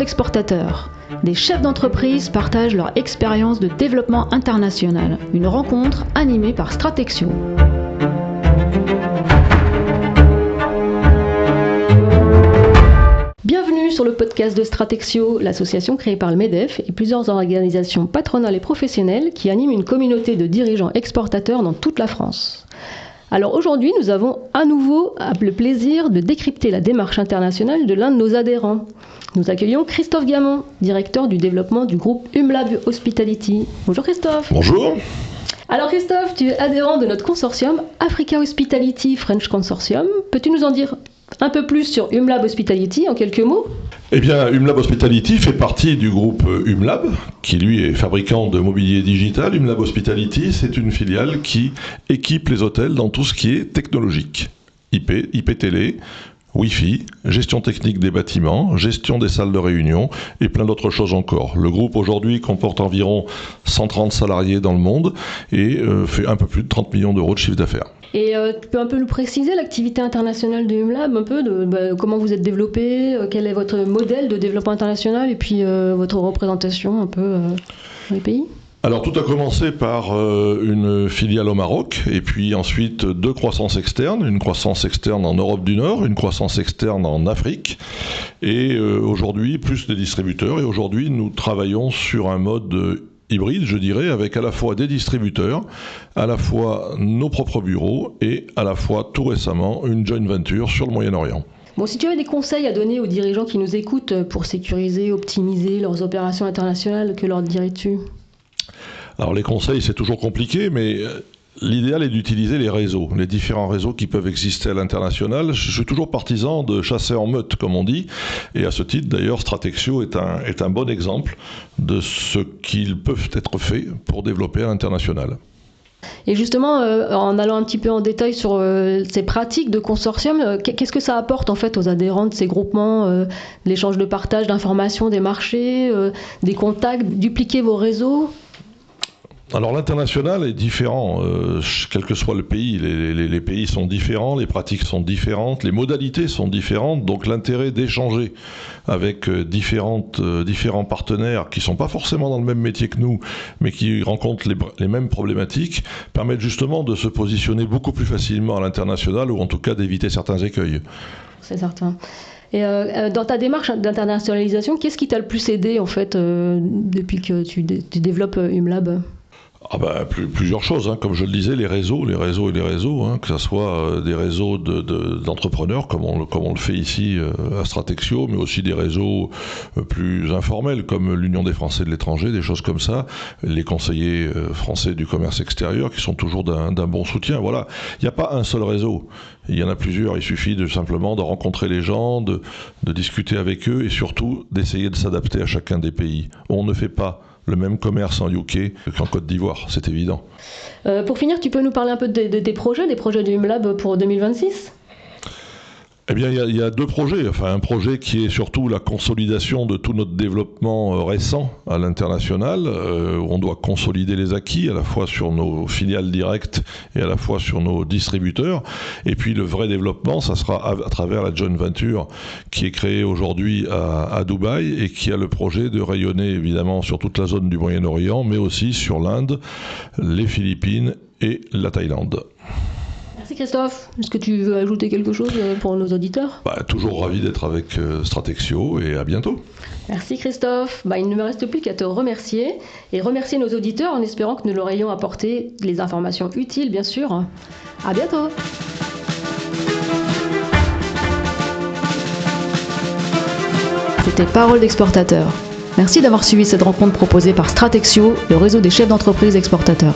d'exportateurs. Des chefs d'entreprise partagent leur expérience de développement international. Une rencontre animée par Stratexio. Bienvenue sur le podcast de Stratexio, l'association créée par le MEDEF et plusieurs organisations patronales et professionnelles qui animent une communauté de dirigeants exportateurs dans toute la France. Alors aujourd'hui, nous avons à nouveau le plaisir de décrypter la démarche internationale de l'un de nos adhérents. Nous accueillons Christophe Gamon, directeur du développement du groupe UMLAB Hospitality. Bonjour Christophe. Bonjour. Alors Christophe, tu es adhérent de notre consortium Africa Hospitality French Consortium. Peux-tu nous en dire un peu plus sur UMLAB Hospitality en quelques mots ? Eh bien, UMLAB Hospitality fait partie du groupe UMLAB, qui lui est fabricant de mobilier digital. UMLAB Hospitality, c'est une filiale qui équipe les hôtels dans tout ce qui est technologique. IP télé, Wi-Fi, gestion technique des bâtiments, gestion des salles de réunion et plein d'autres choses encore. Le groupe aujourd'hui comporte environ 130 salariés dans le monde et fait un peu plus de 30 millions d'euros de chiffre d'affaires. Et tu peux un peu nous préciser l'activité internationale de UMLAB, un peu de comment vous êtes développé, quel est votre modèle de développement international et puis votre représentation un peu dans les pays ? Alors tout a commencé par une filiale au Maroc et puis ensuite deux croissances externes, une croissance externe en Europe du Nord, une croissance externe en Afrique et aujourd'hui plus des distributeurs et aujourd'hui nous travaillons sur un mode hybride, je dirais, avec à la fois des distributeurs, à la fois nos propres bureaux et à la fois tout récemment une joint venture sur le Moyen-Orient. Bon, si tu avais des conseils à donner aux dirigeants qui nous écoutent pour sécuriser, optimiser leurs opérations internationales, que leur dirais-tu ? Alors les conseils, c'est toujours compliqué, mais l'idéal est d'utiliser les réseaux, les différents réseaux qui peuvent exister à l'international. Je suis toujours partisan de chasser en meute, comme on dit, et à ce titre, d'ailleurs, Stratexio est un bon exemple de ce qu'ils peuvent être faits pour développer à l'international. Et justement, en allant un petit peu en détail sur ces pratiques de consortium, qu'est-ce que ça apporte en fait aux adhérents de ces groupements, l'échange de partage d'informations, des marchés, des contacts, dupliquer vos réseaux ? Alors l'international est différent, quel que soit le pays, les pays sont différents, les pratiques sont différentes, les modalités sont différentes, donc l'intérêt d'échanger avec différents partenaires qui ne sont pas forcément dans le même métier que nous, mais qui rencontrent les mêmes problématiques, permettent justement de se positionner beaucoup plus facilement à l'international ou en tout cas d'éviter certains écueils. C'est certain. Et dans ta démarche d'internationalisation, qu'est-ce qui t'a le plus aidé en fait depuis que tu développes UMLAB ? Plusieurs choses, hein. Comme je le disais, les réseaux, hein, que ce soit des réseaux d'entrepreneurs, comme on le fait ici à Stratexio, mais aussi des réseaux plus informels, comme l'Union des Français de l'étranger, des choses comme ça, les conseillers français du commerce extérieur, qui sont toujours d'un bon soutien. Voilà, il n'y a pas un seul réseau, il y en a plusieurs, il suffit simplement de rencontrer les gens, de discuter avec eux, et surtout d'essayer de s'adapter à chacun des pays. On ne fait pas le même commerce en UK qu'en Côte d'Ivoire, c'est évident. Pour finir, tu peux nous parler un peu des projets de UMLAB pour 2026 ? Eh bien, il y a deux projets. Enfin, un projet qui est surtout la consolidation de tout notre développement récent à l'international, où on doit consolider les acquis à la fois sur nos filiales directes et à la fois sur nos distributeurs. Et puis le vrai développement, ça sera à travers la joint venture qui est créée aujourd'hui à Dubaï et qui a le projet de rayonner évidemment sur toute la zone du Moyen-Orient, mais aussi sur l'Inde, les Philippines et la Thaïlande. Merci Christophe. Est-ce que tu veux ajouter quelque chose pour nos auditeurs ? Toujours ravi d'être avec Stratexio et à bientôt. Merci Christophe. Il ne me reste plus qu'à te remercier et remercier nos auditeurs en espérant que nous leur ayons apporté les informations utiles, bien sûr. À bientôt. C'était Parole d'exportateur. Merci d'avoir suivi cette rencontre proposée par Stratexio, le réseau des chefs d'entreprise exportateurs.